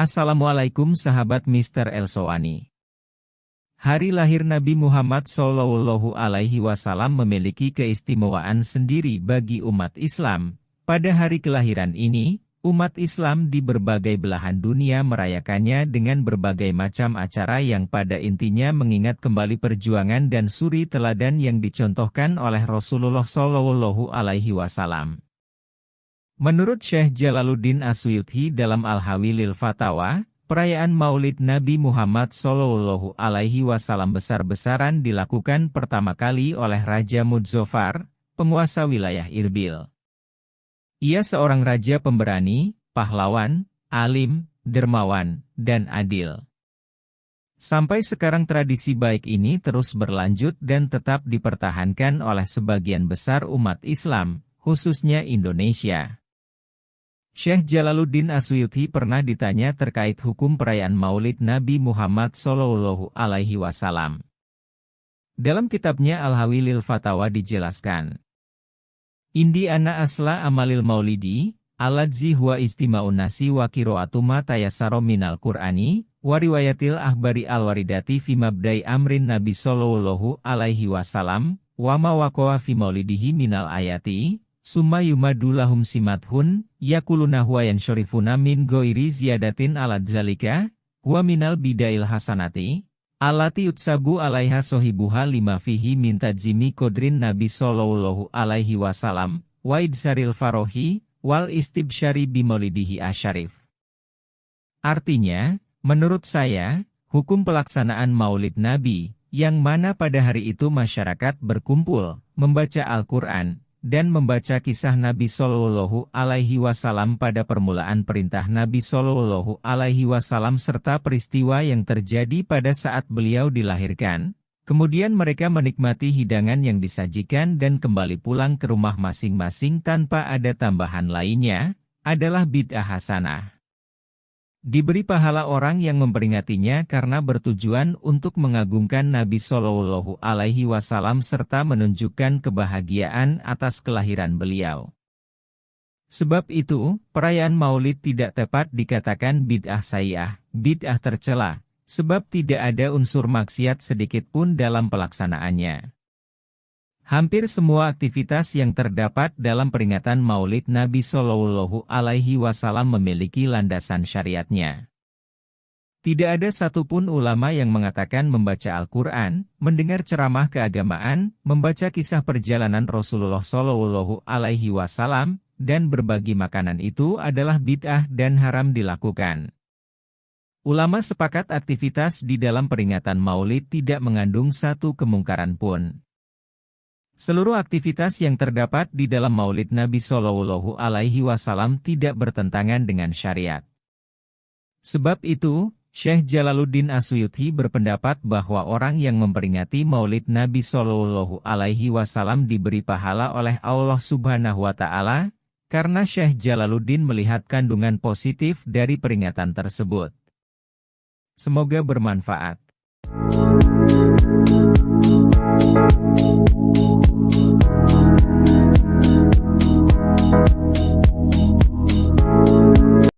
Assalamualaikum sahabat Mr. Elsowani. Hari lahir Nabi Muhammad Shallallahu Alaihi Wasallam memiliki keistimewaan sendiri bagi umat Islam. Pada hari kelahiran ini, umat Islam di berbagai belahan dunia merayakannya dengan berbagai macam acara yang pada intinya mengingat kembali perjuangan dan suri teladan yang dicontohkan oleh Rasulullah Shallallahu Alaihi Wasallam. Menurut Syekh Jalaluddin As-Suyuti dalam Al-Hawi lil Fatawa, perayaan Maulid Nabi Muhammad Shallallahu Alaihi Wasallam besar-besaran dilakukan pertama kali oleh Raja Mudzafar, penguasa wilayah Irbil. Ia seorang raja pemberani, pahlawan, alim, dermawan, dan adil. Sampai sekarang tradisi baik ini terus berlanjut dan tetap dipertahankan oleh sebagian besar umat Islam, khususnya Indonesia. Syekh Jalaluddin As-Suyuti pernah ditanya terkait hukum perayaan Maulid Nabi Muhammad Shallallahu Alaihi Wasallam. Dalam kitabnya Al-Hawi lil Fatawa dijelaskan, Indi ana asla amalil maulidi, aladzi huwa istima'un nasi wa qira'atu ma tayassara minal Qur'ani, wa riwayatil ahbari al-waridati fi mabda'i amrin Nabi Shallallahu Alaihi Wasallam, wa ma waqa'a fi maulidihi minal ayati, summa yumadu lahum simathun, yakuluna huwa yansyarifuna min ghairi ziyadatin ala dzalika, wa minal bidail hasanati, alati yutsabu alaiha sohibuha lima fihi min tajzimi kodrin Nabi Sallallahu Alaihi Wasallam, wa idsaril farohi, wal istibsyari bimaulidihi asyarif. Artinya, menurut saya, hukum pelaksanaan Maulid Nabi, yang mana pada hari itu masyarakat berkumpul, membaca Al-Quran, dan membaca kisah Nabi Shallallahu Alaihi Wasallam pada permulaan perintah Nabi Shallallahu Alaihi Wasallam serta peristiwa yang terjadi pada saat beliau dilahirkan. Kemudian mereka menikmati hidangan yang disajikan dan kembali pulang ke rumah masing-masing tanpa ada tambahan lainnya, adalah bid'ah hasanah. Diberi pahala orang yang memperingatinya karena bertujuan untuk mengagungkan Nabi Shallallahu Alaihi Wasallam serta menunjukkan kebahagiaan atas kelahiran beliau. Sebab itu, perayaan Maulid tidak tepat dikatakan bid'ah sayyi'ah, bid'ah tercela, sebab tidak ada unsur maksiat sedikit pun dalam pelaksanaannya. Hampir semua aktivitas yang terdapat dalam peringatan Maulid Nabi Shallallahu Alaihi Wasallam memiliki landasan syariatnya. Tidak ada satupun ulama yang mengatakan membaca Al-Quran, mendengar ceramah keagamaan, membaca kisah perjalanan Rasulullah Shallallahu Alaihi Wasallam, dan berbagi makanan itu adalah bid'ah dan haram dilakukan. Ulama sepakat aktivitas di dalam peringatan Maulid tidak mengandung satu kemungkaran pun. Seluruh aktivitas yang terdapat di dalam Maulid Nabi Shallallahu Alaihi Wasallam tidak bertentangan dengan syariat. Sebab itu, Syekh Jalaluddin As-Suyuti berpendapat bahwa orang yang memperingati Maulid Nabi Shallallahu Alaihi Wasallam diberi pahala oleh Allah Subhanahu wa Ta'ala, karena Syekh Jalaluddin melihat kandungan positif dari peringatan tersebut. Semoga bermanfaat.